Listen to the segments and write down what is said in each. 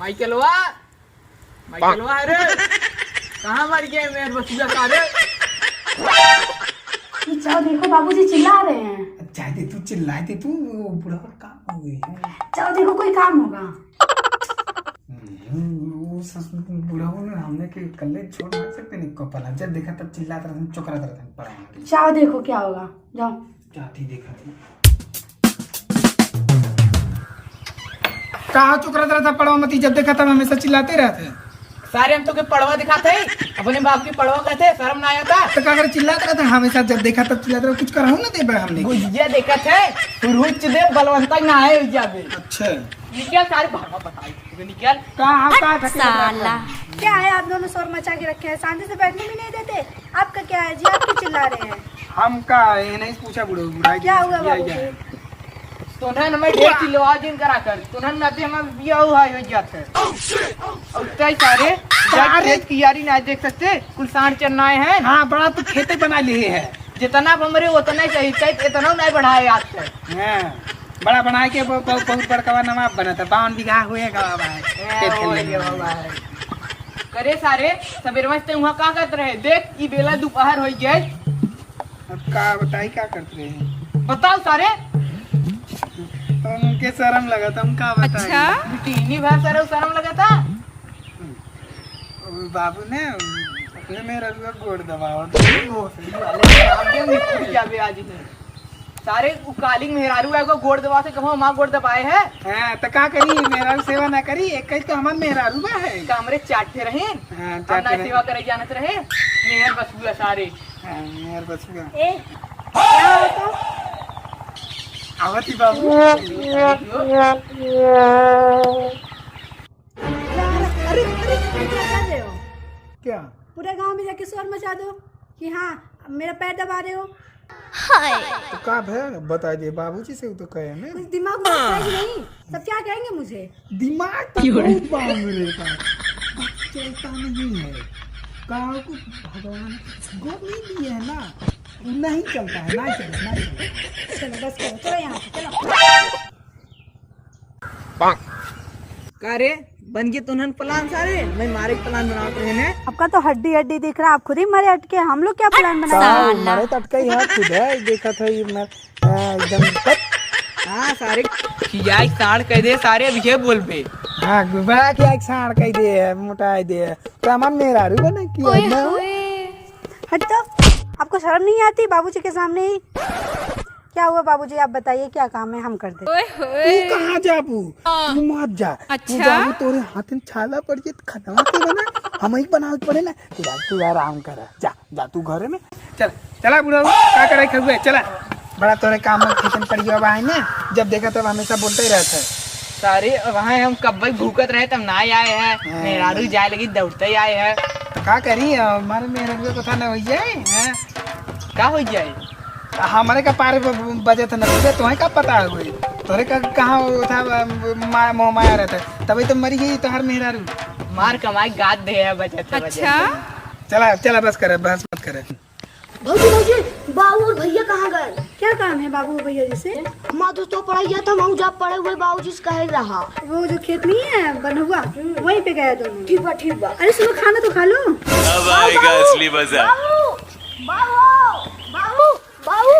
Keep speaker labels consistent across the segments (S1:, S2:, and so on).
S1: माइकलवा माइकलवा अरे कहाँ मर गए मेरे बसुआ सारे।
S2: जाओ देखो बाबूजी चिल्ला रहे हैं।
S3: चाहते तू चिल्लाए थे तू बुढ़ा काम हो गई है।
S2: जाओ देखो कोई काम होगा।
S3: बुढ़ा ने हमने के कल्ले छोड़ नहीं सकते नहीं को पला जब देखा तब चिल्लाता रहा चौकराता रहा पड़ा।
S2: जाओ देखो क्या होगा जाओ।
S3: जाती देखा थी कहाँ चौकराता रहा था पड़वा मती जब देखा तब हमेशा चिल्लाते रहते
S1: सारे हम तो के पड़वा दिखाते अपने बाप की पड़वा कहते शर्म ना आता
S3: तो क्या करे चिल्लाता रहता हमेशा जब देखा तब चिल्लाते रहा कुछ कराऊं ना दे हमने
S1: गुजिया देखा थे रुच दे बलवंता ना है जाबे।
S3: अच्छा
S1: निकल सारे भागा बताई निकल
S3: कहाँ
S2: साला क्या है आप दोनों शोर मचा के रखे हैं शांति से बैठने भी नहीं देते। आपका क्या है जी आप क्यों चिल्ला रहे हैं।
S3: हम का ये नहीं पूछा बुढ़ा
S2: क्या हुआ बाबूजी।
S1: तुनन में ढेर किलो आजिन करा कर तुनन में ते हम बिया हुआ हो जात है और तय सारे खेत की यारी ना देख सकते कुल सांड चन्नाए हैं।
S3: हाँ बड़ा तो खेते बना लिए है
S1: जितना हमरे उतना चाहिए चाहिए इतना नहीं बढ़ाए आज से।
S3: हाँ बड़ा बना के बहुत बड़का नवाब बना था 52 बीघा हुएगा
S1: करे सारे सवेरे मस्ते वहाँ का करते रहे देख ये बेला दोपहर हो गए।
S3: अब का बताई क्या करते रहे
S1: बताओ सारे
S3: उनके शर्म लगा तुम का बताई।
S1: अच्छा तीनी भाई सारे शर्म लगा था
S3: बाबू ने अपने मेरा गोड़ दबाओ
S1: सारे कालिंग मेहरारू है को गोड़ दबा से कहो माँ गोड़ दबाए है।
S3: हाँ तो क्या करी मेहरारू सेवा ना करी एक तो हमारे मेहरारू बा है
S1: कमरे चाटे रहे ना सेवा करे जानत रहे मेहर बसुआ सारे।
S3: हाँ मेहर बसुआ
S2: क्या होता
S3: आवती बाबू
S2: अरे क्या कर रहे हो।
S3: क्या
S2: पूरे गांव में जाके शोर मचा दो कि हाँ मेरा पैर दबा रहे हो।
S3: तो का है बता दे बाबूजी से तो कहे ना
S2: कुछ दिमाग में है नहीं सब क्या कहेंगे मुझे।
S3: दिमाग तो बहुत बाबू मेरे पास चलता नहीं है गाँव को भगवान गोद नहीं दिए है ना नहीं चलता है ना चलो
S2: चलो बस करो चलो यहाँ से चलो।
S1: कारे बन गए तुनन प्लान सारे मैं मारे प्लान बनाते रहे ने।
S2: आपका तो हड्डी हड्डी दिख रहा है आप खुद ही मरे अटके हम लोग क्या प्लान बनाए।
S3: मरे तटका यहाँ खुद है देखा था ये मैं एकदम
S1: हाँ सारे खियाई साड़ कह दे सारे अब ये बोल पे।
S3: हाँ बड़ा क्या एक साड़ कह दे है मोटा दे है तो हमारे मेहरारू बना किया
S2: हट तो आपको शर्म नहीं आती बाबूजी के सामने ही। क्या हुआ बाबूजी आप बताइए क्या काम है हम कर दे।
S3: तू कहाँ जाबू तू मत जा तू जाबू तोरे हाथ में छाला पड़ गई खतवा के बना हम ही बना पड़े ना तू आराम कर जा जा तू घर में चल चला बुढ़ा क्या करे खबुए चला बड़ा तोरे काम में खेतन पड़ गया है ना जब देखा तब हमेशा बोलते ही रहता है
S1: सारे वहाँ हम कब भूखत रहे तब ना आए हैं मेहरारू जाए लगी दौड़ते ही आए हैं।
S3: क्या करी हमारे मेहरारू कथा न हो जाए
S1: क्या हो जाए
S3: हमारे का पारे बजे थे न तुम्हें कब पता है कोई तोरे का कहाँ था मोह माया रहता है तभी तो मरी गई तो हर मेहरारू
S1: मार कमाई गाद दे है बचे थे। अच्छा
S3: चला चला बस करे बस मत करे।
S4: भाजी बाबू और भैया कहाँ गए।
S2: क्या काम है बाबू भैया जी से।
S4: माँ तो पढ़ाई था मैं जब पढ़े हुए बाबू जी से कह रहा
S2: वो जो खेत नहीं है बना हुआ वहीं पे गया दोनों।
S4: ठीक बा।
S2: अरे सुनो खाना तो खा लो।
S5: अब आएगा असली मजा।
S4: बाबू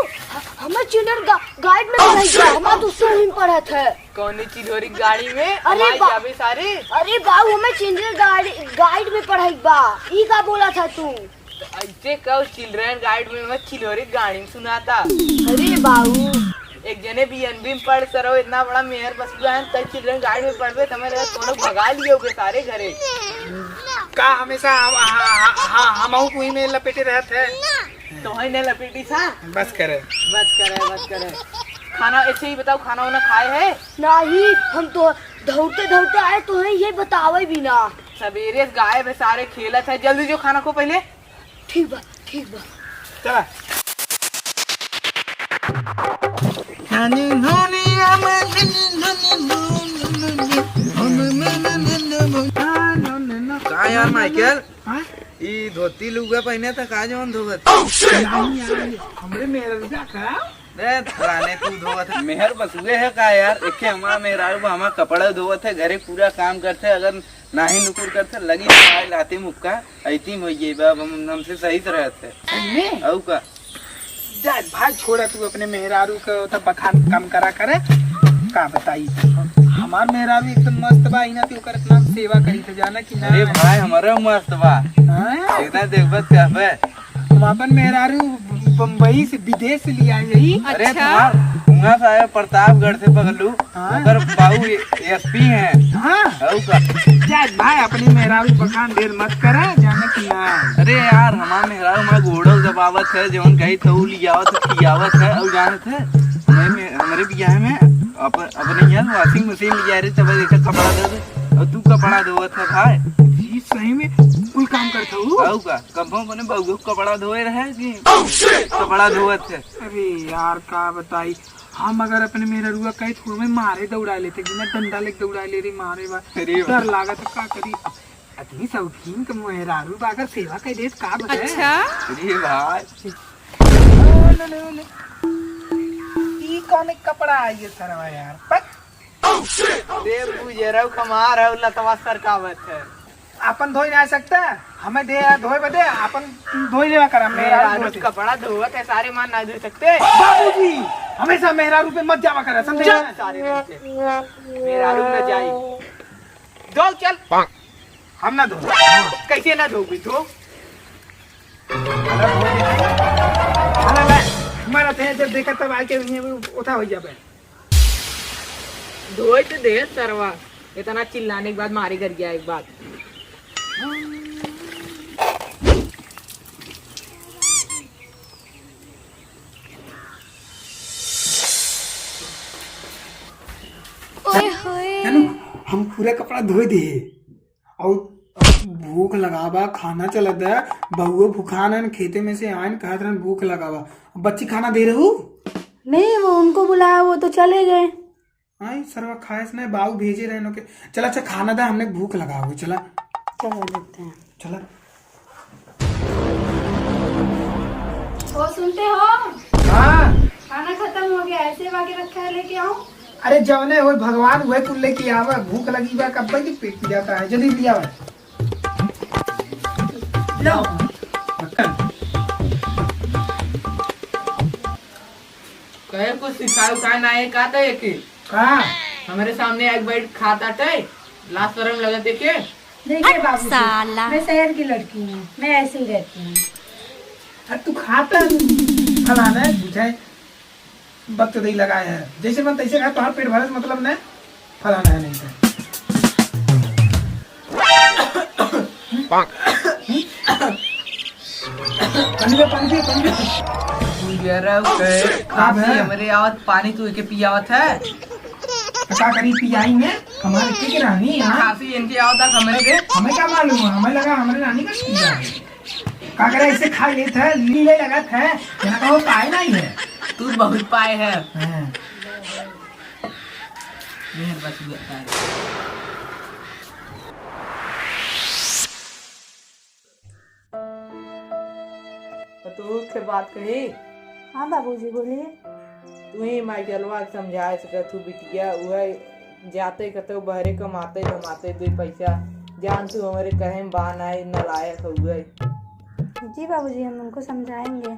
S4: हमें चिल्ड्रन गाइड में पढ़ाई था हम तो स्विमिंग पढ़े थे।
S1: कौन चिल्होरी गाड़ी में
S4: अरे
S1: जाबे सारे।
S4: अरे बाबू हमें चिल्ड्रन गाइड में पढ़ाई बा ई का बोला था तू
S1: ऐसे कहो चिल्ड्रन गाइड में मैं चिल्होरी गाड़ी में सुना था।
S4: अरे बाबू
S1: एक जने बीएनबी में पढ़ सरो इतना बड़ा मेहर बसुआ है तब चिल्ड्रन गाइड में पढ़वे तुम्हारे तो भगा लिए होगे सारे घरे
S3: का हमेशा हम वही में लपेटे रहते हैं
S1: तो है न लपेटी था।
S3: बस करे
S1: खाना ऐसे ही बताओ खाना वाना खाए है
S4: नहीं हम तो दौड़ते आए तो है ये बतावे भी ना
S1: सवेरे गाय में सारे खेला था जल्दी जो खाना को पहले।
S4: ठीक बा
S3: चला
S6: का यार माइकल ई धोती लुगा पहने था का जवन धोगत
S3: हमरे मेहरारू का
S6: रे राने तू धोवत है मेहर बसुए है का यार एके हमा मेहरारू हमा कपड़ा धोवत है घरे पूरा काम करते अगर नाही नुकुर करते लगी आए लाती मुक्का ऐती होइए बाब हमसे सही से रहते औ का
S3: जा भाई छोड़ा तू अपने मेहरारू को तो बखान कम करा करे का बताई हमार मेहरारू एकदम मस्त बा इना तू ओकर इतना सेवा करी थे जाना कि ना
S6: अरे भाई हमारा मस्त बा
S3: हाँ?
S6: एकदम देखबत कहबे
S3: हम अपन मेहरारू बम्बई से विदेश से लिया यही
S6: अरे तुम्हार वहाँ से आया प्रतापगढ़ से पगलू
S3: हाँ?
S6: अगर बाबू एसपी हैं
S3: हाँ
S6: औ का
S3: जा भाई अपनी मेहरारू बखान ढेर मत करा जाना कि ना
S6: अरे यार हमार मेहरारू हमारा घोड़ो दबावत है जवन कही तो लियावत खियावत है और जानत है हमारे बियाह में अपने यहाँ वॉशिंग मशीन लिया रे तब देखा कपड़ा धो दे और तू कपड़ा धोवत है भाई
S3: जी सही में कोई काम करता हूँ
S6: औ का कंफर्म बने बहू कपड़ा धोए रहे कि कपड़ा धोवत है
S3: अरे यार का बताई हम अगर अपने मेहरुआ कहीं थोड़ा में मारे दौड़ा लेते बिना डंडा लेके दौड़ा ले रही मारे बा
S6: अरे
S3: डर लागा तो का करी आदमी शौकीन का मेहरारू बा अगर सेवा कर दे का बताए
S1: अच्छा
S6: अरे भाई
S3: ई कौन एक कपड़ा है ये सरवा यार पक
S1: देव गुजरव कमार है लतवा सरकावत है
S3: अपन धोई नहीं सकता हमें दे धोए बदे अपन धोई लेवा करा मेहरारू
S1: मेरा
S3: धोते।
S1: कपड़ा धोवत है सारे मान ना धो सकते
S3: बाबूजी हमेशा मेहरारू पे मत जावा करा समझे
S1: चल सारे रहते मेरा रूम में जाई दो चल
S3: हम ना धो
S1: कैसे ना धोगी तो
S3: हमारा थे जब देखा तब आके उठा हो जाबे
S1: धोए तो दे सरवा इतना चिल्लाने के बाद मारे घर गया एक बात
S3: हम पूरा कपड़ा धोए दे और भूख लगावा खाना चलत है बहुओ भूखान है खेते में से आयन कहत रहन भूख लगावा बच्ची खाना दे रहू
S2: नहीं वो उनको बुलाया वो तो चले गए।
S3: आई सरवा खाए से नहीं बाबू भेजे रहे के चला अच्छा खाना था हमने भूख लगा हुई चला
S2: चलो देखते हैं।
S3: चला
S2: वो सुनते हो
S3: हाँ
S2: खाना खत्म हो गया ऐसे बाकी रखा है लेके आओ।
S3: अरे जवने हो भगवान हुए कुल लेके आवा भूख लगी बा कब की पेट पी जाता है जल्दी लिया लो
S1: कहे कुछ सिखाओ का ना है का था एक
S3: कहा
S1: हमारे सामने एक बैठ खाता थे लास्ट शर्म लगा देखे
S2: देखिए बाबू मैं शहर की लड़की हूँ मैं ऐसे ही रहती हूँ।
S3: अरे तू खाता फलाना है बुझाए वक्त नहीं लगाया है जैसे मन तैसे खा तुम्हारा पेट भरस मतलब न फलाना है नहीं है
S1: हमारे आवत पानी तू के पियावत है
S3: क्या करी पियाई में हमारे की रानी यहाँ
S1: खांसी इनके आवता हमारे के
S3: हमें क्या मालूम है हमें लगा हमारे रानी का पिया है क्या करे ऐसे खा लेते है लीले लगा था यहाँ का वो पाए नहीं है
S1: तू बहुत पाए है
S3: हाँ।
S1: बस तू के बात कही
S2: हाँ बाबूजी बोलिए।
S1: तू ही माइकलवा समझाए सकत तू बिटिया वह जाते कतो बहरे कमाते कमाते दो पैसा जान तू हमारे कहे बान आए नलायक हो गए।
S2: जी बाबूजी हम उनको समझाएंगे।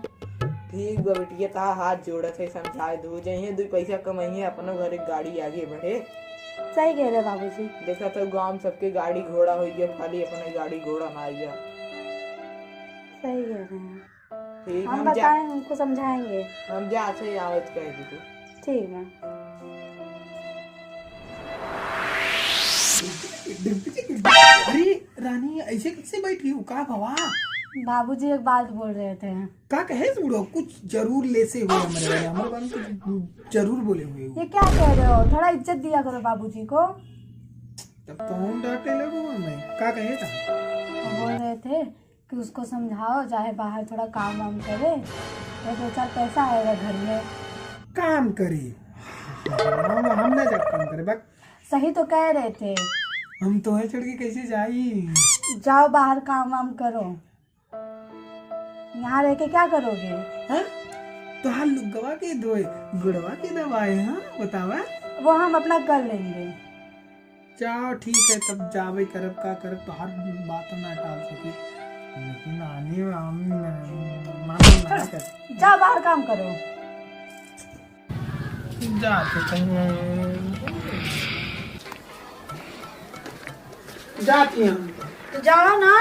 S1: ठीक बा बिटिया ता हाथ जोड़त है समझाए दो जइए दो पैसा कमाइए अपनो घर एक गाड़ी आगे बढ़े।
S2: सही कह रहे बाबूजी।
S1: देखा तो गांव में सबके गाड़ी घोड़ा हो गया खाली अपने गाड़ी घोड़ा ना आइया।
S2: सही कह रहे हैं
S1: ठीक
S2: हम बताएं उनको समझाएंगे।
S1: हम जा से आवत कह दी
S2: ठीक है।
S3: अरे रानी ऐसे कैसे बैठी हो का भवा
S2: बाबूजी एक बात बोल रहे थे।
S3: का कहे बूढ़ो कुछ जरूर ले से हुए हमारे बारे में कुछ जरूर बोले हुए हो।
S2: ये क्या कह रहे हो थोड़ा इज्जत दिया करो बाबूजी को।
S3: तब तो हम डांटे लगो हमें का कहे था
S2: वो बोल रहे थे कि उसको समझाओ चाहे बाहर थोड़ा काम वाम करे या 2-4 पैसा आएगा घर में।
S3: काम करे हम ना जब काम करे बक
S2: सही तो कह रहे थे।
S3: हम तो है चढ़ के कैसे जाई
S2: जाओ बाहर काम वाम करो यहाँ रह के क्या करोगे।
S3: हाँ? तुहार लुगवा के धोए गुड़वा के दवाए, हाँ बतावा।
S2: वो हम अपना कर लेंगे।
S3: जाओ ठीक है, तब जावे करब का करब, तो हर बात ना टाल सके, लेकिन आने ना कर।
S2: जा बाहर काम करो।
S3: जाते कहीं जाती हम
S2: तो जाओ ना।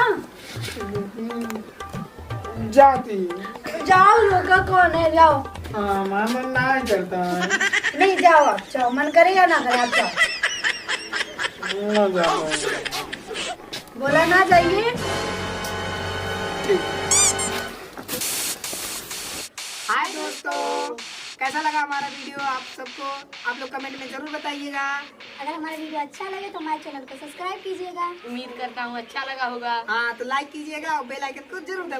S3: जाती।
S2: जाओ, रोका कौन है, जाओ।
S3: हाँ मन ना करता है।
S2: नहीं जाओ, आप जाओ, मन करे या ना करे आप जाओ।
S3: ना जाओ।
S2: बोला ना जाइए। हाय दोस्तों, कैसा लगा हमारा वीडियो आप सबको? आप लोग कमेंट में जरूर बताइएगा।
S4: अगर हमारा वीडियो अच्छा लगे तो हमारे चैनल को सब्सक्राइब कीजिएगा।
S1: उम्मीद करता हूँ अच्छा लगा होगा।
S2: हाँ तो लाइक कीजिएगा और बेल आइकन को जरूर दबाइएगा।